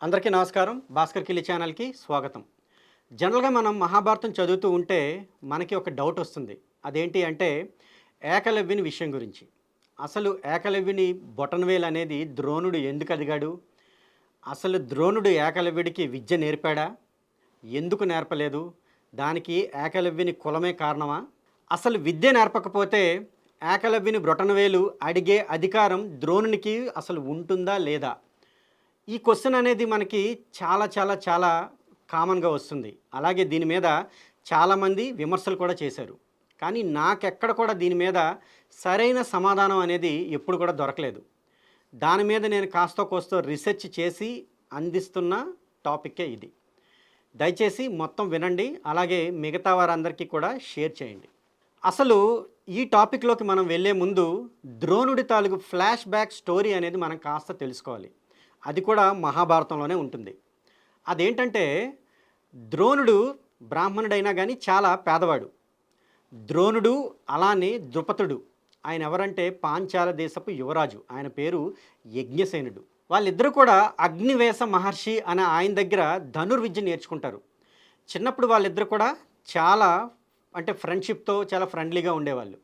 అందరికీ నమస్కారం. భాస్కర్ కిలి ఛానల్‌కి స్వాగతం. జనరల్‌గా మనం మహాభారతం చదువుతూ ఉంటే మనకి ఒక డౌట్ వస్తుంది. అదేంటి అంటే ఏకలవ్యుని విషయం గురించి. అసలు ఏకలవ్యుని బొటనవేలు అనేది ద్రోణుడు ఎందుకు అడిగాడు? అసలు ద్రోణుడు ఏకలవ్యుడికి విద్య నేర్పాడా? ఎందుకు నేర్పలేదు? దానికి ఏకలవ్యుని కులమే కారణమా? అసలు విద్య నేర్పకపోతే ఏకలవ్యుని బ్రొటనవేలు అడిగే అధికారం ద్రోణునికి అసలు ఉంటుందా లేదా? ఈ క్వెషన్ అనేది మనకి చాలా కామన్‌గా వస్తుంది. అలాగే దీని మీద చాలామంది విమర్శలు కూడా చేశారు. కానీ నాకెక్కడ కూడా దీని మీద సరైన సమాధానం అనేది ఎప్పుడు కూడా దొరకలేదు. దాని మీద నేను కాస్తో కోస్తో రీసెర్చ్ చేసి అందిస్తున్న టాపిక్కే ఇది. దయచేసి మొత్తం వినండి. అలాగే మిగతా వారందరికీ కూడా షేర్ చేయండి. అసలు ఈ టాపిక్‌లోకి మనం వెళ్ళే ముందు ద్రోణుడి తాలూకు ఫ్లాష్ బ్యాక్ స్టోరీ అనేది మనం కాస్త తెలుసుకోవాలి. అది కూడా మహాభారతంలోనే ఉంటుంది. అదేంటంటే ద్రోణుడు బ్రాహ్మణుడైనా కానీ చాలా పేదవాడు. ద్రోణుడు అలానే ద్రుపదుడు. ఆయన ఎవరంటే పాంచాల దేశపు యువరాజు. ఆయన పేరు యజ్ఞసేనుడు. వాళ్ళిద్దరూ కూడా అగ్నివేశ మహర్షి అనే ఆయన దగ్గర ధనుర్విద్య నేర్చుకుంటారు. చిన్నప్పుడు వాళ్ళిద్దరూ కూడా చాలా ఫ్రెండ్షిప్తో చాలా ఫ్రెండ్లీగా ఉండేవాళ్ళు.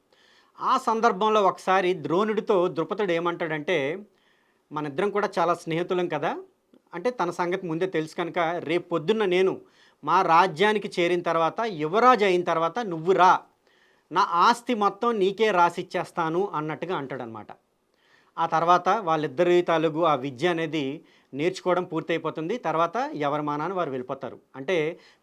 ఆ సందర్భంలో ఒకసారి ద్రోణుడితో ద్రుపదుడు ఏమంటాడంటే, మనిద్దరం కూడా చాలా స్నేహితులం కదా, అంటే తన సంగతి ముందే తెలుసు కనుక, రేపు పొద్దున్న నేను మా రాజ్యానికి చేరిన తర్వాత యువరాజు అయిన తర్వాత నువ్వు రా, నా ఆస్తి మొత్తం నీకే రాసిచ్చేస్తాను అన్నట్టుగా అంటాడనమాట. ఆ తర్వాత వాళ్ళిద్దరి తాలూకు ఆ విద్య అనేది నేర్చుకోవడం పూర్తయిపోతుంది. తర్వాత ఎవరి మానాన వారు వెళ్ళిపోతారు. అంటే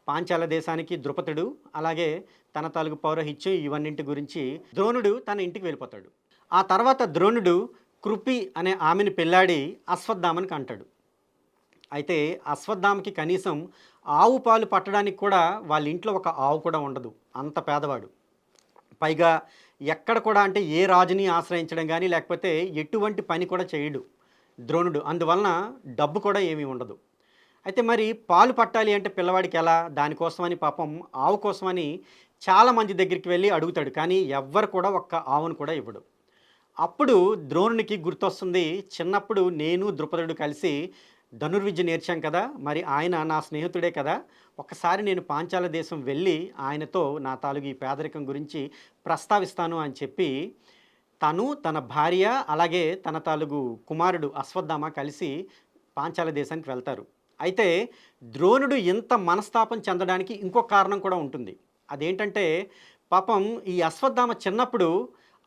పాంచాల దేశానికి ద్రుపదుడు, అలాగే తన తాలూకు పౌరహిత్యం ఇవన్నింటి గురించి ద్రోణుడు తన ఇంటికి వెళ్ళిపోతాడు. ఆ తర్వాత ద్రోణుడు కృపి అనే ఆమెను పెళ్ళాడి అశ్వత్థామని కంటాడు. అయితే అశ్వత్థామకి కనీసం ఆవు పాలు పట్టడానికి కూడా వాళ్ళ ఇంట్లో ఒక ఆవు కూడా ఉండదు. అంత పేదవాడు. పైగా ఎక్కడ కూడా అంటే ఏ రాజుని ఆశ్రయించడం కానీ లేకపోతే ఎటువంటి పని కూడా చేయడు ద్రోణుడు. అందువలన డబ్బు కూడా ఏమీ ఉండదు. అయితే మరి పాలు పట్టాలి అంటే పిల్లవాడికి ఎలా? దానికోసమని పాపం ఆవు కోసమని చాలామంది దగ్గరికి వెళ్ళి అడుగుతాడు. కానీ ఎవ్వరు కూడా ఒక్క ఆవును కూడా ఇవ్వడు. అప్పుడు ద్రోణునికి గుర్తొస్తుంది, చిన్నప్పుడు నేను ద్రుపదుడు కలిసి ధనుర్విద్య నేర్చాం కదా, మరి ఆయన నా స్నేహితుడే కదా, ఒకసారి నేను పాంచాల దేశం వెళ్ళి ఆయనతో నా తాలూకు ఈ పేదరికం గురించి ప్రస్తావిస్తాను అని చెప్పి తను, తన భార్య, అలాగే తన తాలూకు కుమారుడు అశ్వత్థామ కలిసి పాంచాల దేశానికి వెళ్తారు. అయితే ద్రోణుడు ఇంత మనస్తాపం చెందడానికి ఇంకొక కారణం కూడా ఉంటుంది. అదేంటంటే పాపం ఈ అశ్వత్థామ చిన్నప్పుడు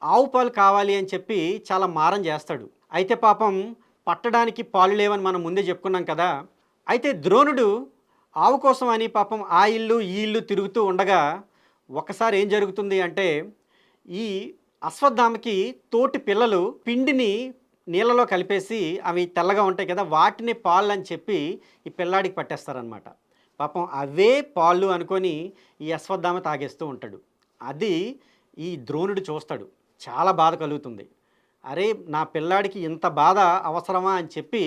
ఆవు పాలు కావాలి అని చెప్పి చాలా మారం చేస్తాడు. అయితే పాపం పట్టడానికి పాలు లేవని మనం ముందే చెప్పుకున్నాం కదా. అయితే ద్రోణుడు ఆవు కోసం అని పాపం ఆ ఇల్లు ఈ ఇల్లు తిరుగుతూ ఉండగా ఒకసారి ఏం జరుగుతుంది అంటే, ఈ అశ్వత్థామకి తోటి పిల్లలు పిండిని నీళ్ళలో కలిపేసి అవి తెల్లగా ఉంటాయి కదా, వాటిని పాలు అని చెప్పి ఈ పిల్లాడికి పట్టేస్తారనమాట. పాపం అవే పాలు అనుకొని ఈ అశ్వత్థామ తాగేస్తూ ఉంటాడు. అది ఈ ద్రోణుడు చూస్తాడు. చాలా బాధ కలుగుతుంది. అరే, నా పిల్లాడికి ఇంత బాధ అవసరమా అని చెప్పి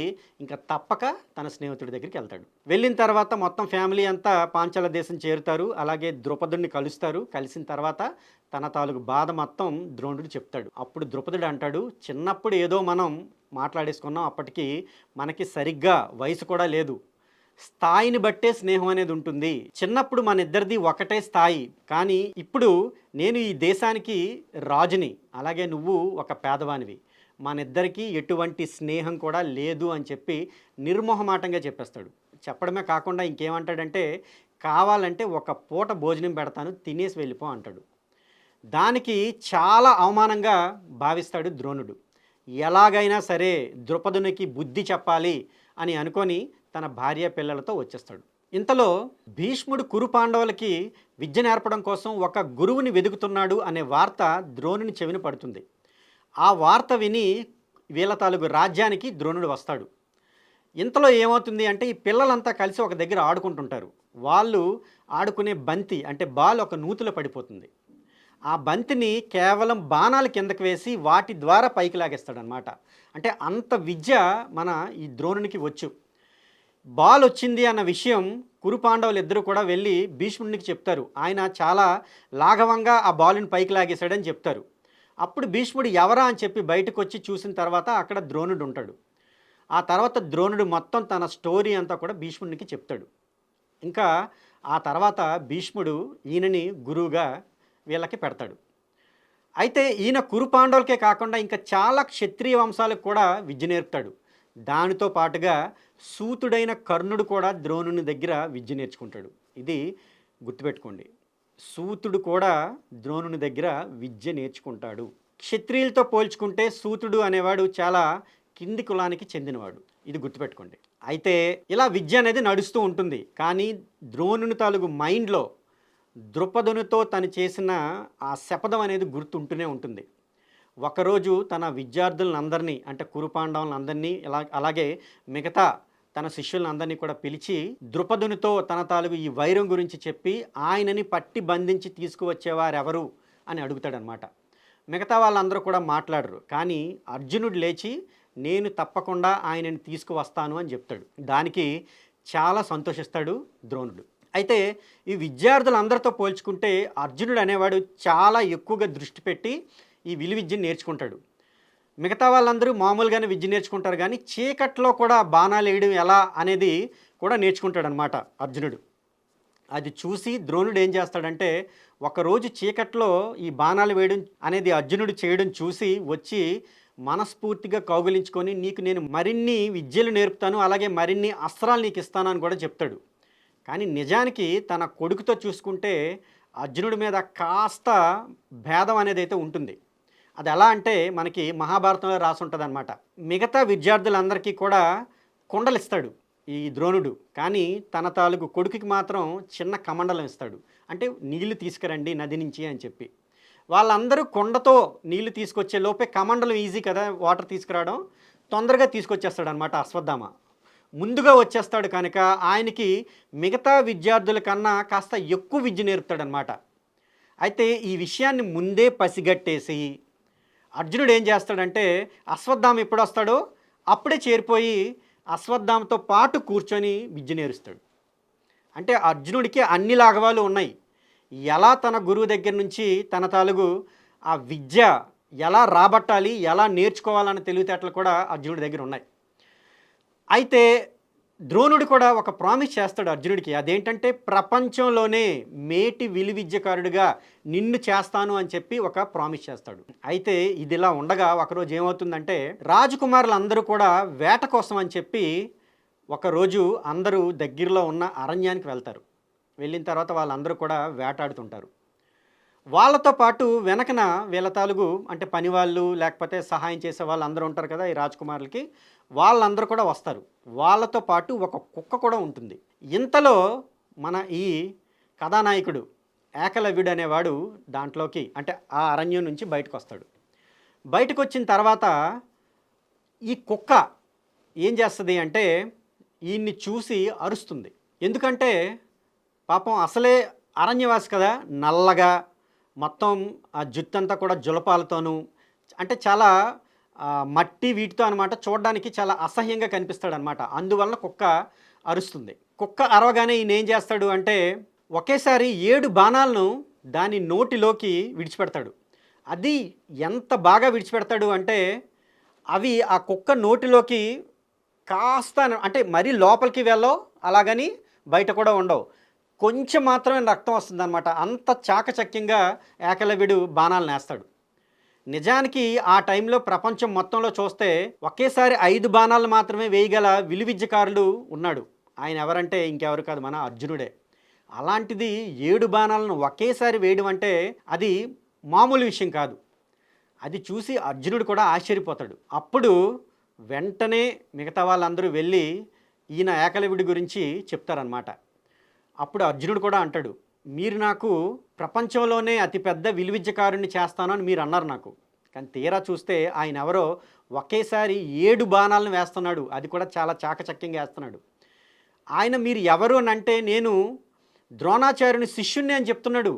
ఇంకా తప్పక తన స్నేహితుడి దగ్గరికి వెళ్తాడు. వెళ్ళిన తర్వాత మొత్తం ఫ్యామిలీ అంతా పాంచాల దేశం చేరుతారు. అలాగే ద్రుపదుడిని కలుస్తారు. కలిసిన తర్వాత తన తాలూకు బాధ మొత్తం ద్రోణుడు చెప్తాడు. అప్పుడు ద్రుపదుడు అంటాడు, చిన్నప్పుడు ఏదో మనం మాట్లాడేసుకున్నాం, అప్పటికి మనకి సరిగ్గా వయసు కూడా లేదు, స్థాయిని బట్టే స్నేహం అనేది ఉంటుంది. చిన్నప్పుడు మన ఇద్దరిది ఒకటే స్థాయి, కానీ ఇప్పుడు నేను ఈ దేశానికి రాజుని, అలాగే నువ్వు ఒక పేదవానివి, మనిద్దరికీ ఎటువంటి స్నేహం కూడా లేదు అని చెప్పి నిర్మోహమాటంగా చెప్పేస్తాడు. చెప్పడమే కాకుండా ఇంకేమంటాడంటే, కావాలంటే ఒక పూట భోజనం పెడతాను, తినేసి వెళ్ళిపో అంటాడు. దానికి చాలా అవమానంగా భావిస్తాడు ద్రోణుడు. ఎలాగైనా సరే ద్రుపదునికి బుద్ధి చెప్పాలి అని అనుకొని తన భార్య పిల్లలతో వచ్చేస్తాడు. ఇంతలో భీష్ముడు కురు పాండవులకి విద్య నేర్పడం కోసం ఒక గురువుని వెతుకుతున్నాడు అనే వార్త ద్రోణుని చెవిన పడుతుంది. ఆ వార్త విని వీళ్ళ తాలూకు రాజ్యానికి ద్రోణుడు వస్తాడు. ఇంతలో ఏమవుతుంది అంటే, ఈ పిల్లలంతా కలిసి ఒక దగ్గర ఆడుకుంటుంటారు. వాళ్ళు ఆడుకునే బంతి అంటే బాల్ ఒక నూతిలో పడిపోతుంది. ఆ బంతిని కేవలం బాణాలు కిందకి వేసి వాటి ద్వారా పైకి లాగేస్తాడనమాట. అంటే అంత విద్య మన ఈ ద్రోణునికి వచ్చు. బాల్ వచ్చింది అన్న విషయం కురు పాండవులు ఇద్దరు కూడా వెళ్ళి భీష్ముడికి చెప్తారు. ఆయన చాలా లాఘవంగా ఆ బాలుని పైకి లాగేశాడని చెప్తారు. అప్పుడు భీష్ముడు ఎవరా అని చెప్పి బయటకు వచ్చి చూసిన తర్వాత అక్కడ ద్రోణుడు ఉంటాడు. ఆ తర్వాత ద్రోణుడు మొత్తం తన స్టోరీ అంతా కూడా భీష్ముడికి చెప్తాడు. ఇంకా ఆ తర్వాత భీష్ముడు ఈయనని గురువుగా వీళ్ళకి పెడతాడు. అయితే ఈయన కురు పాండవులకే కాకుండా ఇంకా చాలా క్షత్రియ వంశాలకు కూడా విద్య నేర్పుతాడు. దానితో పాటుగా సూతుడైన కర్ణుడు కూడా ద్రోణుని దగ్గర విద్య నేర్చుకుంటాడు. ఇది గుర్తుపెట్టుకోండి. సూతుడు కూడా ద్రోణుని దగ్గర విద్య నేర్చుకుంటాడు. క్షత్రియులతో పోల్చుకుంటే సూతుడు అనేవాడు చాలా కింది కులానికి చెందినవాడు. ఇది గుర్తుపెట్టుకోండి. అయితే ఇలా విద్య అనేది నడుస్తూ ఉంటుంది. కానీ ద్రోణుని తాలూకు మైండ్లో ద్రుపదునితో తను చేసిన ఆ శపథం అనేది గుర్తుంటూనే ఉంటుంది. ఒకరోజు తన విద్యార్థులందరినీ అంటే కురుపాండవులందరినీ అలాగే మిగతా తన శిష్యులందరినీ కూడా పిలిచి ద్రుపదునితో తన తాలూకు ఈ వైరం గురించి చెప్పి ఆయనని పట్టి బంధించి తీసుకువచ్చేవారెవరు అని అడుగుతాడనమాట. మిగతా వాళ్ళందరూ కూడా మాట్లాడరు. కానీ అర్జునుడు లేచి నేను తప్పకుండా ఆయనని తీసుకువస్తాను అని చెప్తాడు. దానికి చాలా సంతోషిస్తాడు ద్రోణుడు. అయితే ఈ విద్యార్థులందరితో పోల్చుకుంటే అర్జునుడు అనేవాడు చాలా ఎక్కువగా దృష్టి పెట్టి ఈ విలువిద్యను నేర్చుకుంటాడు. మిగతా వాళ్ళందరూ మామూలుగానే విద్య నేర్చుకుంటారు, కానీ చీకట్లో కూడా బాణాలు వేయడం ఎలా అనేది కూడా నేర్చుకుంటాడనమాట అర్జునుడు. అది చూసి ద్రోణుడు ఏం చేస్తాడంటే, ఒకరోజు చీకట్లో ఈ బాణాలు వేయడం అనేది అర్జునుడు చేయడం చూసి వచ్చి మనస్ఫూర్తిగా కౌగిలించుకొని నీకు నేను మరిన్ని విద్యలు నేర్పుతాను, అలాగే మరిన్ని అస్త్రాలు నీకు ఇస్తాను అని కూడా చెప్తాడు. కానీ నిజానికి తన కొడుకుతో చూసుకుంటే అర్జునుడి మీద కాస్త భేదం అనేది అయితే ఉంటుంది. అది ఎలా అంటే మనకి మహాభారతంలో రాసి ఉంటుంది అనమాట. మిగతా విద్యార్థులందరికీ కూడా కుండలు ఇస్తాడు ఈ ద్రోణుడు, కానీ తన తాలూకు కొడుకుకి మాత్రం చిన్న కమండలం ఇస్తాడు. అంటే నీళ్లు తీసుకురండి నది నుంచి అని చెప్పి. వాళ్ళందరూ కొండతో నీళ్లు తీసుకొచ్చే లోపే కమండలం ఈజీ కదా వాటర్ తీసుకురావడం, తొందరగా తీసుకొచ్చేస్తాడు అనమాట అశ్వత్థామ. ముందుగా వచ్చేస్తాడు కనుక ఆయనకి మిగతా విద్యార్థుల కన్నా కాస్త ఎక్కువ విద్య నేర్పుతాడనమాట. అయితే ఈ విషయాన్ని ముందే పసిగట్టేసి అర్జునుడు ఏం చేస్తాడంటే అశ్వత్థామ ఎప్పుడు వస్తాడో అప్పుడే చేరిపోయి అశ్వత్థామతో పాటు కూర్చొని విద్య నేర్పుతాడు. అంటే అర్జునుడికి అన్ని లాఘవాలు ఉన్నాయి. ఎలా తన గురువు దగ్గర నుంచి తన తాలూకు ఆ విద్య ఎలా రాబట్టాలి, ఎలా నేర్చుకోవాలన్న తెలివితేటలు కూడా అర్జునుడి దగ్గర ఉన్నాయి. అయితే ద్రోణుడు కూడా ఒక ప్రామిస్ చేస్తాడు అర్జునుడికి. అదేంటంటే ప్రపంచంలోనే మేటి విలువిద్యకారుడిగా నిన్ను చేస్తాను అని చెప్పి ఒక ప్రామిస్ చేస్తాడు. అయితే ఇదిలా ఉండగా ఒకరోజు ఏమవుతుందంటే రాజకుమారులందరూ కూడా వేట కోసం అని చెప్పి ఒకరోజు అందరూ దగ్గరలో ఉన్న అరణ్యానికి వెళ్తారు. వెళ్ళిన తర్వాత వాళ్ళందరూ కూడా వేటాడుతుంటారు. వాళ్ళతో పాటు వెనకన వీళ్ళ తాలూకు అంటే పనివాళ్ళు లేకపోతే సహాయం చేసే వాళ్ళు అందరూ ఉంటారు కదా ఈ రాజకుమారులకి, వాళ్ళందరూ కూడా వస్తారు. వాళ్ళతో పాటు ఒక కుక్క కూడా ఉంటుంది. ఇంతలో మన ఈ కథానాయకుడు ఏకలవ్యుడు అనేవాడు దాంట్లోకి అంటే ఆ అరణ్యం నుంచి బయటకు వస్తాడు. బయటకు వచ్చిన తర్వాత ఈ కుక్క ఏం చేస్తుంది అంటే ఈయన్ని చూసి అరుస్తుంది. ఎందుకంటే పాపం అసలే అరణ్యవాసి కదా, నల్లగా మొత్తం ఆ జుత్తంతా కూడా జులపాలతోనూ అంటే చాలా మట్టి వీటితో అనమాట, చూడడానికి చాలా అసహ్యంగా కనిపిస్తాడనమాట. అందువల్ల కుక్క అరుస్తుంది. కుక్క అరవగానే ఈయన ఏం చేస్తాడు అంటే ఒకేసారి 7 బాణాలను దాని నోటిలోకి విడిచిపెడతాడు. అది ఎంత బాగా విడిచిపెడతాడు అంటే అవి ఆ కుక్క నోటిలోకి కాస్త అంటే మరీ లోపలికి వెళ్ళవు, అలాగని బయట కూడా ఉండవు, కొంచెం మాత్రమే రక్తం వస్తుందన్నమాట. అంత చాకచక్యంగా ఏకలవ్యుడు బాణాలను వేస్తాడు. నిజానికి ఆ టైంలో ప్రపంచం మొత్తంలో చూస్తే ఒకేసారి 5 బాణాలు మాత్రమే వేయగల విలువిద్యకారులు ఉన్నాడు. ఆయన ఎవరంటే ఇంకెవరు కాదు, మన అర్జునుడే. అలాంటిది 7 బాణాలను ఒకేసారి వేయడం అంటే అది మామూలు విషయం కాదు. అది చూసి అర్జునుడు కూడా ఆశ్చర్యపోతాడు. అప్పుడు వెంటనే మిగతా వాళ్ళందరూ వెళ్ళి ఈయన ఏకలవ్యుడి గురించి చెప్తారనమాట. అప్పుడు అర్జునుడు కూడా అంటాడు, మీరు నాకు ప్రపంచంలోనే అతిపెద్ద విలువిద్యకారుణ్ణి చేస్తాను అని మీరు అన్నారు నాకు, కానీ తీరా చూస్తే ఆయన ఎవరో ఒకేసారి 7 బాణాలను వేస్తున్నాడు, అది కూడా చాలా చాకచక్యంగా వేస్తున్నాడు. ఆయన మీరు ఎవరు అని అంటే నేను ద్రోణాచార్యుని శిష్యుణ్ణి అని చెప్తున్నాడు,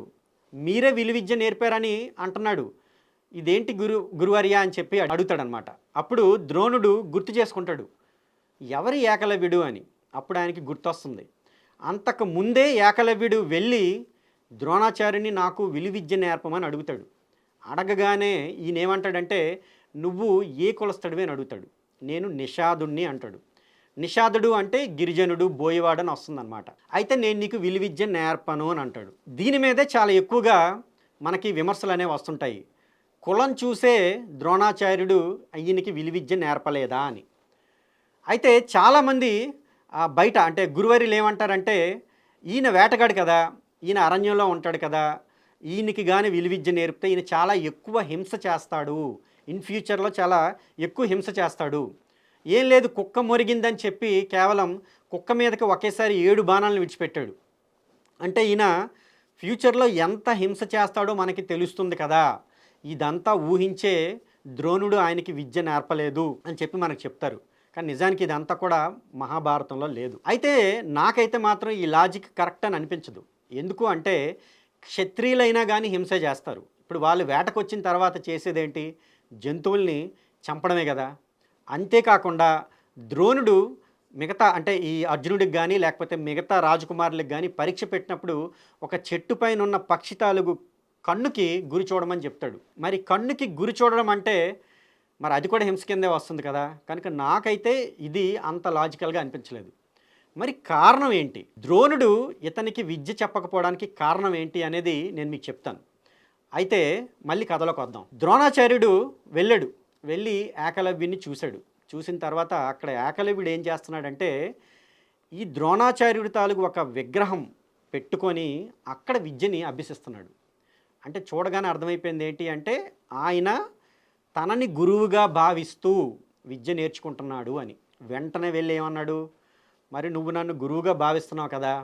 మీరే విలువిద్య నేర్పారని అంటున్నాడు, ఇదేంటి గురువర్య అని చెప్పి అడుగుతాడనమాట. అప్పుడు ద్రోణుడు గుర్తు చేసుకుంటాడు ఎవరి ఏకలవ్యుడు అని. అప్పుడు ఆయనకి గుర్తొస్తుంది, అంతకు ముందే ఏకలవ్యుడు వెళ్ళి ద్రోణాచార్యుని నాకు విలువిద్య నేర్పమని అడుగుతాడు. అడగగానే ఈయన ఏమంటాడంటే నువ్వు ఏ కులస్తుడివి అని అడుగుతాడు. నేను నిషాదుణ్ణి అంటాడు. నిషాదుడు అంటే గిరిజనుడు, బోయవాడు అని వస్తుందన్నమాట. అయితే నేను నీకు విలువిద్య నేర్పను అని అంటాడు. దీని మీదే చాలా ఎక్కువగా మనకి విమర్శలు అనేవి వస్తుంటాయి. కులం చూసే ద్రోణాచార్యుడు ఈయనకి విలువిద్య నేర్పలేదా అని. అయితే చాలామంది బయట అంటే గురువర్యులు ఏమంటారంటే, ఈయన వేటగాడు కదా, ఈయన అరణ్యంలో ఉంటాడు కదా, ఈయనకి కానీ విలువిద్య నేర్పితే ఈయన చాలా ఎక్కువ హింస చేస్తాడు, ఇన్ ఫ్యూచర్లో చాలా ఎక్కువ హింస చేస్తాడు. ఏం లేదు, కుక్క మొరిగిందని చెప్పి కేవలం కుక్క మీదకి ఒకేసారి 7 బాణాలను విడిచిపెట్టాడు. అంటే ఈయన ఫ్యూచర్లో ఎంత హింస చేస్తాడో మనకి తెలుస్తుంది కదా, ఇదంతా ఊహించే ద్రోణుడు ఆయనకి విద్య నేర్పలేదు అని చెప్పి మనకు చెప్తారు. కానీ నిజానికి ఇదంతా కూడా మహాభారతంలో లేదు. అయితే నాకైతే మాత్రం ఈ లాజిక్ కరెక్ట్ అని అనిపించదు. ఎందుకు అంటే క్షత్రియులైనా కానీ హింస చేస్తారు. ఇప్పుడు వాళ్ళు వేటకొచ్చిన తర్వాత చేసేదేంటి, జంతువుల్ని చంపడమే కదా. అంతేకాకుండా ద్రోణుడు మిగతా అంటే ఈ అర్జునుడికి కానీ లేకపోతే మిగతా రాజకుమారులకు కానీ పరీక్ష పెట్టినప్పుడు ఒక చెట్టు పైన ఉన్న పక్షి తాలూకు కన్నుకి గురి చూడమని చెప్తాడు. మరి కన్నుకి గురి చూడడం అంటే మరి అది కూడా హింస కిందే వస్తుంది కదా. కనుక నాకైతే ఇది అంత లాజికల్గా అనిపించలేదు. మరి కారణం ఏంటి, ద్రోణుడు ఇతనికి విద్య చెప్పకపోవడానికి కారణం ఏంటి అనేది నేను మీకు చెప్తాను. అయితే మళ్ళీ కథలోకి వద్దాం. ద్రోణాచార్యుడు వెళ్ళి ఏకలవ్యుని చూశాడు. చూసిన తర్వాత అక్కడ ఏకలవ్యుడు ఏం చేస్తున్నాడంటే ఈ ద్రోణాచార్యుడి తాలూకు ఒక విగ్రహం పెట్టుకొని అక్కడ విద్యని అభ్యసిస్తున్నాడు. అంటే చూడగానే అర్థమైపోయింది ఏంటి అంటే ఆయన తనని గురువుగా భావిస్తూ విద్య నేర్చుకుంటున్నాడు అని. వెంటనే వెళ్ళి ఏమన్నాడు, మరి నువ్వు నన్ను గురువుగా భావిస్తున్నావు కదా,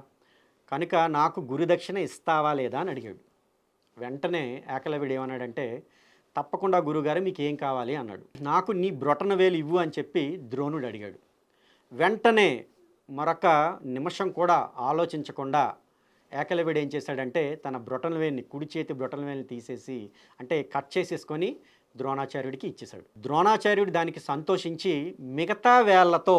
కనుక నాకు గురుదక్షిణ ఇస్తావా లేదా అని అడిగాడు. వెంటనే ఏకలవ్యుడు ఏమన్నాడంటే, తప్పకుండా గురువుగారు మీకు ఏం కావాలి అన్నాడు. నాకు నీ బ్రొటన వేలు ఇవ్వు అని చెప్పి ద్రోణుడు అడిగాడు. వెంటనే మరొక నిమిషం కూడా ఆలోచించకుండా ఏకలవ్యుడు ఏం చేశాడంటే తన బ్రొటన వేలిని, కుడి చేతి బ్రొటన వేలిని తీసేసి అంటే కట్ చేసేసుకొని ద్రోణాచార్యుడికి ఇచ్చేశాడు. ద్రోణాచార్యుడు దానికి సంతోషించి మిగతా వేళ్లతో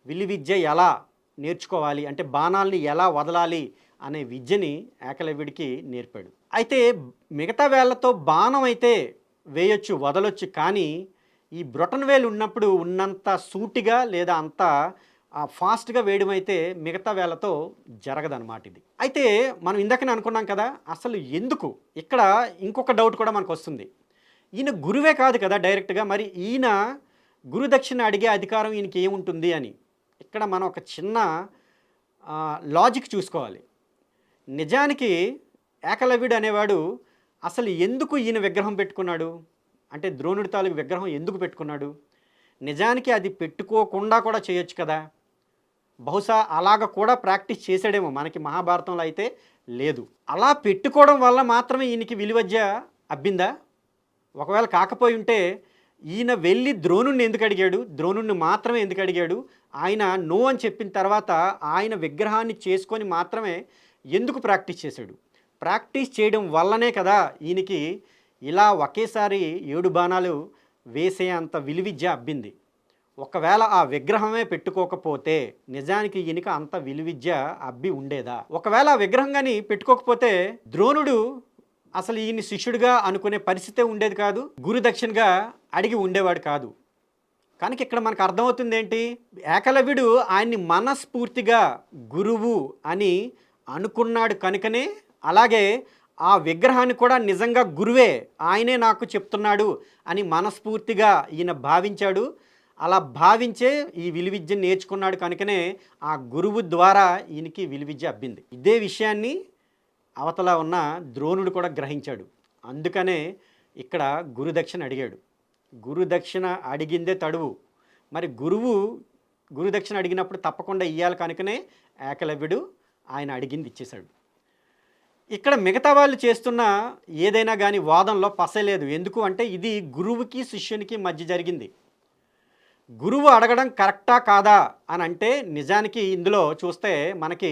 విలువిద్య ఎలా నేర్చుకోవాలి అంటే బాణాలని ఎలా వదలాలి అనే విద్యని ఏకలవ్యుడికి నేర్పాడు. అయితే మిగతా వేళ్లతో బాణం అయితే వేయొచ్చు, వదలొచ్చు, కానీ ఈ బ్రొటన్ వేలు ఉన్నప్పుడు ఉన్నంత సూటిగా లేదా అంత ఫాస్ట్గా వేయడం అయితే మిగతా వేళ్లతో జరగదన్నమాట ఇది. అయితే మనం ఇందాకనే అనుకున్నాం కదా, అసలు ఎందుకు ఇక్కడ ఇంకొక డౌట్ కూడా మనకు వస్తుంది. ఈయన గురువే కాదు కదా డైరెక్ట్గా, మరి ఈయన గురుదక్షిణ అడిగే అధికారం ఈయనకి ఏముంటుంది అని. ఇక్కడ మనం ఒక చిన్న లాజిక్ చూసుకోవాలి. నిజానికి ఏకలవ్యుడు అనేవాడు అసలు ఎందుకు ఈయన విగ్రహం పెట్టుకున్నాడు అంటే ద్రోణుడి తాలూకు విగ్రహం ఎందుకు పెట్టుకున్నాడు? నిజానికి అది పెట్టుకోకుండా కూడా చేయొచ్చు కదా. బహుశా అలాగ కూడా ప్రాక్టీస్ చేశాడేమో, మనకి మహాభారతంలో అయితే లేదు. అలా పెట్టుకోవడం వల్ల మాత్రమే ఈయనకి విలువిద్య అబ్బిందా? ఒకవేళ కాకపోయి ఉంటే ఈయన వెళ్ళి ద్రోణుణ్ణి ఎందుకు అడిగాడు, ద్రోణుణ్ణి మాత్రమే ఎందుకు అడిగాడు? ఆయన నో అని చెప్పిన తర్వాత ఆయన విగ్రహాన్ని చేసుకొని మాత్రమే ఎందుకు ప్రాక్టీస్ చేశాడు? ప్రాక్టీస్ చేయడం వల్లనే కదా ఈయనకి ఇలా ఒకేసారి 7 బాణాలు వేసే అంత విలువిద్య అబ్బింది. ఒకవేళ ఆ విగ్రహమే పెట్టుకోకపోతే నిజానికి ఈయనకి అంత విలువిద్య అబ్బి ఉండేదా? ఒకవేళ ఆ విగ్రహం కానీ పెట్టుకోకపోతే ద్రోణుడు అసలు ఈయన శిష్యుడిగా అనుకునే పరిస్థితే ఉండేది కాదు, గురుదక్షిణగా అడిగి ఉండేవాడు కాదు. కనుక ఇక్కడ మనకు అర్థమవుతుంది ఏంటి, ఏకలవ్యుడు ఆయన్ని మనస్ఫూర్తిగా గురువు అని అనుకున్నాడు కనుకనే, అలాగే ఆ విగ్రహాన్ని కూడా నిజంగా గురువే, ఆయనే నాకు చెప్తున్నాడు అని మనస్ఫూర్తిగా ఈయన భావించాడు. అలా భావించే ఈ విలువిద్యను నేర్చుకున్నాడు కనుకనే ఆ గురువు ద్వారా ఈయనకి విలువిద్య అబ్బింది. ఇదే విషయాన్ని అవతల ఉన్న ద్రోణుడు కూడా గ్రహించాడు. అందుకనే ఇక్కడ గురుదక్షిణ అడిగాడు. గురుదక్షిణ అడిగిందే తడువు. మరి గురుదక్షిణ అడిగినప్పుడు తప్పకుండా ఇయ్యాలి కనుకనే ఏకలవ్యుడు ఆయన అడిగింది ఇచ్చేశాడు. ఇక్కడ మిగతా వాళ్ళు చేస్తున్న ఏదైనా కానీ వాదంలో పసలేదు. ఎందుకు అంటే ఇది గురువుకి శిష్యునికి మధ్య జరిగింది. గురువు అడగడం కరెక్టా కాదా అని అంటే నిజానికి ఇందులో చూస్తే మనకి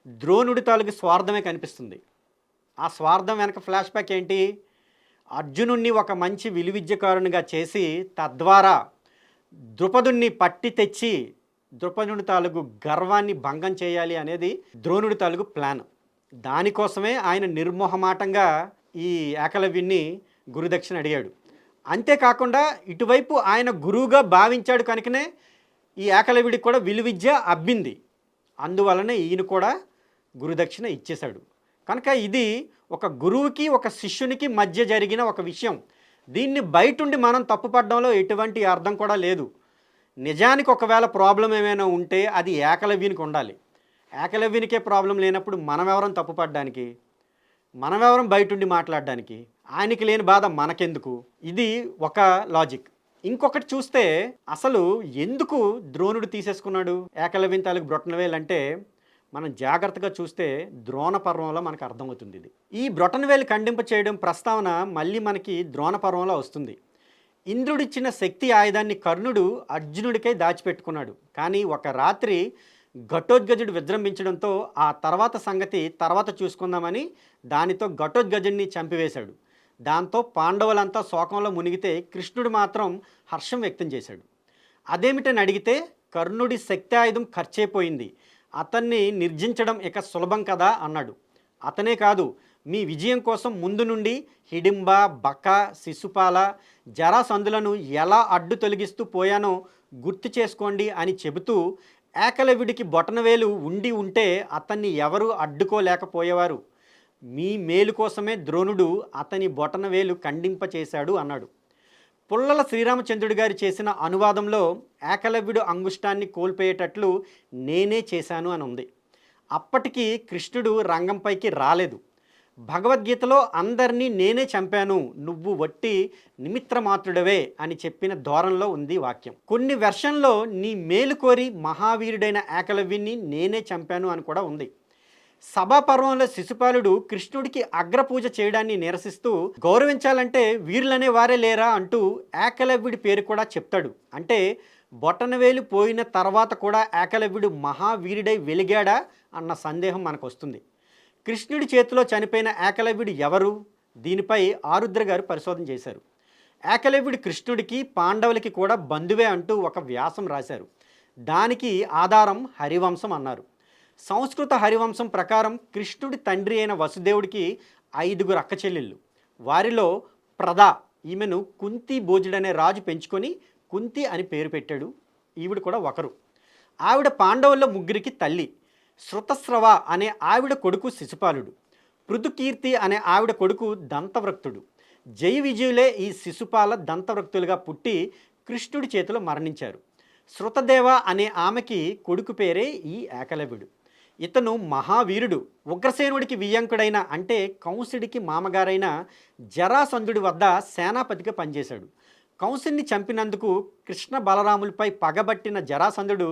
ద్రోణుడి తాలూకు స్వార్థమే కనిపిస్తుంది. ఆ స్వార్థం వెనక ఫ్లాష్ బ్యాక్ ఏంటి, అర్జునుణ్ణి ఒక మంచి విలువిద్యకారునిగా చేసి తద్వారా ద్రుపదుణ్ణి పట్టి తెచ్చి ద్రుపదుడి తాలూకు గర్వాన్ని భంగం చేయాలి అనేది ద్రోణుడి తాలూకు ప్లాన్. దానికోసమే ఆయన నిర్మోహమాటంగా ఈ ఏకలవ్యుణ్ణి గురుదక్షిణ అడిగాడు. అంతేకాకుండా ఇటువైపు ఆయన గురువుగా భావించాడు కనుకనే ఈ ఏకలవ్యుడికి కూడా విలువిద్య అబ్బింది. అందువలనే ఈయన కూడా గురుదక్షిణ ఇచ్చేశాడు. కనుక ఇది ఒక గురువుకి ఒక శిష్యునికి మధ్య జరిగిన ఒక విషయం. దీన్ని బయటుండి మనం తప్పుపడడంలో ఎటువంటి అర్థం కూడా లేదు. నిజానికి ఒకవేళ ప్రాబ్లం ఏమైనా ఉంటే అది ఏకలవ్యునికి ఉండాలి. ఏకలవ్యునికే ప్రాబ్లం లేనప్పుడు మనమెవరం తప్పుపడడానికి, మనమెవరం బయటుండి మాట్లాడడానికి? ఆయనకి లేని బాధ మనకెందుకు? ఇది ఒక లాజిక్. ఇంకొకటి చూస్తే అసలు ఎందుకు ద్రోణుడు తీసేసుకున్నాడు ఏకలవ్యుని తాలూకు బ్రొటనవేలు అంటే, మనం జాగ్రత్తగా చూస్తే ద్రోణ పర్వంలో మనకు అర్థమవుతుంది. ఈ బ్రొటనవేలు ఖండింప చేయడం ప్రస్తావన మళ్ళీ మనకి ద్రోణ పర్వంలో వస్తుంది. ఇంద్రుడిచ్చిన శక్తి ఆయుధాన్ని కర్ణుడు అర్జునుడికై దాచిపెట్టుకున్నాడు. కానీ ఒక రాత్రి ఘటోద్గజుడు విజృంభించడంతో ఆ తర్వాత సంగతి తర్వాత చూసుకుందామని దానితో ఘటోద్గజుడిని చంపివేశాడు. దాంతో పాండవులంతా శోకంలో మునిగితే కృష్ణుడు మాత్రం హర్షం వ్యక్తం చేశాడు. అదేమిటని అడిగితే కర్ణుడి శక్తి ఆయుధం ఖర్చయిపోయింది, అతన్ని నిర్జించడం ఇక సులభం కదా అన్నాడు. అతనే కాదు, మీ విజయం కోసం ముందు నుండి హిడింబ, బక, శిశుపాల, జరాసంధులను ఎలా అడ్డు తొలగిస్తూ పోయానో గుర్తు చేసుకోండి అని చెబుతూ ఏకలవ్యుడికి బొటనవేలు ఉండి ఉంటే అతన్ని ఎవరూ అడ్డుకోలేకపోయేవారు. మీ మేలు కోసమే ద్రోణుడు అతని బొటనవేలు ఖండింపచేశాడు అన్నాడు. పుల్లల శ్రీరామచంద్రుడి గారు చేసిన అనువాదంలో ఏకలవ్యుడు అంగుష్టాన్ని కోల్పోయేటట్లు నేనే చేశాను అని ఉంది. అప్పటికి కృష్ణుడు రంగంపైకి రాలేదు. భగవద్గీతలో అందరినీ నేనే చంపాను, నువ్వు వట్టి నిమిత్రమాత్రుడవే అని చెప్పిన ధోరణిలో ఉంది వాక్యం. కొన్ని వెర్షన్లో నీ మేలు కోరి మహావీరుడైన ఏకలవ్యుని నేనే చంపాను అని కూడా ఉంది. సభాపర్వంలో శిశుపాలుడు కృష్ణుడికి అగ్రపూజ చేయడాన్ని నిరసిస్తూ గౌరవించాలంటే వీరులనే వారే లేరా అంటూ ఏకలవ్యుడి పేరు కూడా చెప్తాడు. అంటే బొటనవేలు పోయిన తర్వాత కూడా ఏకలవ్యుడు మహావీరుడై వెలిగాడా అన్న సందేహం మనకు వస్తుంది. కృష్ణుడి చేతిలో చనిపోయిన ఏకలవ్యుడు ఎవరు? దీనిపై ఆరుద్ర గారు పరిశోధన చేశారు. ఏకలవ్యుడు కృష్ణుడికి పాండవులకి కూడా బంధువే అంటూ ఒక వ్యాసం రాశారు. దానికి ఆధారం హరివంశం అన్నారు. సంస్కృత హరివంశం ప్రకారం కృష్ణుడి తండ్రి అయిన వసుదేవుడికి 5 అక్క చెల్లెళ్ళు. వారిలో ప్రద ఈమెను కుంతి భోజుడనే రాజు పెంచుకొని కుంతి అని పేరు పెట్టాడు. ఈవిడ కూడా ఒకరు. ఆవిడ పాండవుల్లో 3కి తల్లి. శృతస్రవ అనే ఆవిడ కొడుకు శిశుపాలుడు. పృథుకీర్తి అనే ఆవిడ కొడుకు దంతవ్రక్తుడు. జయ విజయులే ఈ శిశుపాల దంతవ్రక్తులుగా పుట్టి కృష్ణుడి చేతిలో మరణించారు. శృతదేవ అనే ఆమెకి కొడుకు పేరే ఈ ఏకలవ్యుడు. ఇతను మహావీరుడు. ఉగ్రసేనుడికి వియ్యంకుడైన అంటే కంసుడికి మామగారైన జరాసంధుడి వద్ద సేనాపతిగా పనిచేశాడు. కంసుని చంపినందుకు కృష్ణ బలరాములపై పగబట్టిన జరాసంధుడు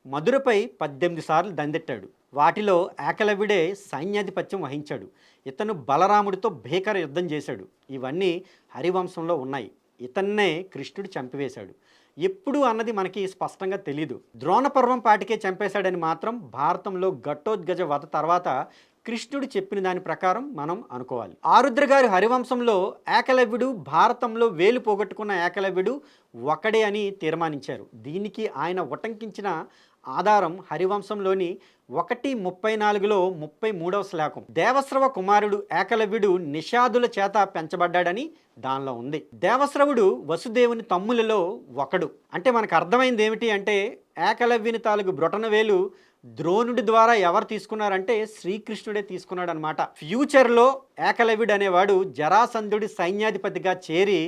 మధురపై 18 సార్లు దండెట్టాడు. వాటిలో ఏకలవ్యుడే సైన్యాధిపత్యం వహించాడు. ఇతను బలరాముడితో భీకర యుద్ధం చేశాడు. ఇవన్నీ హరివంశంలో ఉన్నాయి. ఇతన్నే కృష్ణుడు చంపివేశాడు. ఎప్పుడు అన్నది మనకి స్పష్టంగా తెలీదు. ద్రోణపర్వం పాటికే చంపేశాడని మాత్రం భారతంలో ఘటోద్గజ వధ తర్వాత కృష్ణుడు చెప్పిన దాని ప్రకారం మనం అనుకోవాలి. ఆరుద్ర గారి హరివంశంలో ఏకలవ్యుడు భారతంలో వేలు పోగొట్టుకున్న ఏకలవ్యుడు ఒకడే అని తీర్మానించారు. దీనికి ఆయన ఉటంకించిన ఆధారం హరివంశంలోని 1:34లో 33వ శ్లోకం. దేవస్రవ కుమారుడు ఏకలవ్యుడు నిషాదుల చేత పెంచబడ్డాడని దానిలో ఉంది. దేవస్రవుడు వసుదేవుని తమ్ములలో ఒకడు. అంటే మనకు అర్థమైంది ఏమిటి అంటే ఏకలవ్యుని తాలూకు బ్రొటనవేలు ద్రోణుడి ద్వారా ఎవరు తీసుకున్నారంటే శ్రీకృష్ణుడే తీసుకున్నాడు అనమాట. ఫ్యూచర్లో ఏకలవ్యుడు అనేవాడు జరాసంధుడి సైన్యాధిపతిగా చేరి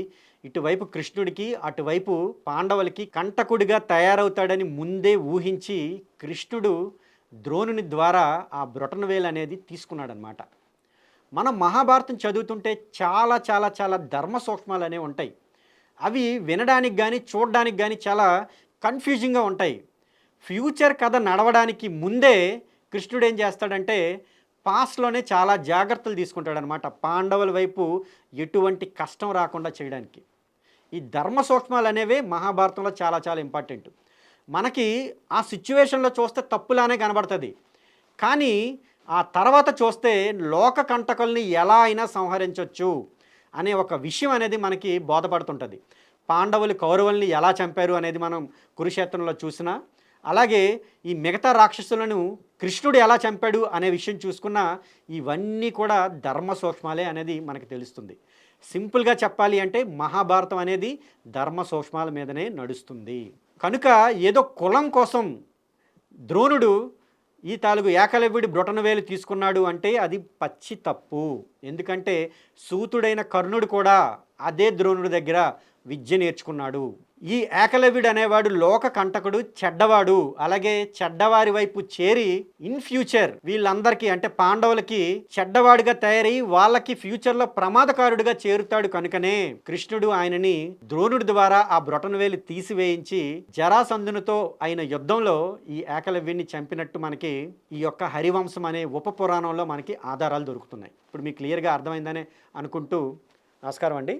ఇటువైపు కృష్ణుడికి అటువైపు పాండవులకి కంటకుడిగా తయారవుతాడని ముందే ఊహించి కృష్ణుడు ద్రోణుని ద్వారా ఆ బ్రొటనవేలు అనేది తీసుకున్నాడనమాట. మనం మహాభారతం చదువుతుంటే చాలా చాలా చాలా ధర్మ సూక్ష్మాలు అనేవి ఉంటాయి. అవి వినడానికి కానీ చూడడానికి కానీ చాలా కన్ఫ్యూజింగ్గా ఉంటాయి. ఫ్యూచర్ కథ నడవడానికి ముందే కృష్ణుడు ఏం చేస్తాడంటే పాస్ట్లోనే చాలా జాగ్రత్తలు తీసుకుంటాడనమాట, పాండవుల వైపు ఎటువంటి కష్టం రాకుండా చేయడానికి. ఈ ధర్మ సూక్ష్మాలు అనేవి మహాభారతంలో చాలా చాలా ఇంపార్టెంట్. మనకి ఆ సిచ్యువేషన్లో చూస్తే తప్పులానే కనబడుతుంది, కానీ ఆ తర్వాత చూస్తే లోక కంటకుల్ని ఎలా అయినా సంహరించవచ్చు అనే ఒక విషయం అనేది మనకి బోధపడుతుంటుంది. పాండవులు కౌరవుల్ని ఎలా చంపారు అనేది మనం కురుక్షేత్రంలో చూసినా, అలాగే ఈ మిగతా రాక్షసులను కృష్ణుడు ఎలా చంపాడు అనే విషయం చూసుకున్నా ఇవన్నీ కూడా ధర్మ సూక్ష్మాలే అనేది మనకు తెలుస్తుంది. సింపుల్గా చెప్పాలి అంటే మహాభారతం అనేది ధర్మ సూక్ష్మాల మీదనే నడుస్తుంది. కనుక ఏదో కులం కోసం ద్రోణుడు ఈ తాలూకు ఏకలవ్యుడి బ్రొటనవేలు తీసుకున్నాడు అంటే అది పచ్చి తప్పు. ఎందుకంటే సూతుడైన కర్ణుడు కూడా అదే ద్రోణుడి దగ్గర విద్య నేర్చుకున్నాడు. ఈ ఏకలవ్యుడు అనేవాడు లోక కంటకుడు, చెడ్డవాడు. అలాగే చెడ్డవారి వైపు చేరి ఇన్ ఫ్యూచర్ వీళ్ళందరికీ అంటే పాండవులకి చెడ్డవాడిగా తయారై వాళ్ళకి ఫ్యూచర్లో ప్రమాదకారుడిగా చేరుతాడు. కనుకనే కృష్ణుడు ఆయనని ద్రోణుడి ద్వారా ఆ బ్రొటనవేలు తీసివేయించి జరాసంధునితో అయిన యుద్ధంలో ఈ ఏకలవ్యుడిని చంపినట్టు మనకి ఈ యొక్క హరివంశం అనే ఉప పురాణంలో మనకి ఆధారాలు దొరుకుతున్నాయి. ఇప్పుడు మీకు క్లియర్గా అర్థమైందనే అనుకుంటూ నమస్కారం అండి.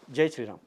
జై శ్రీరామ్.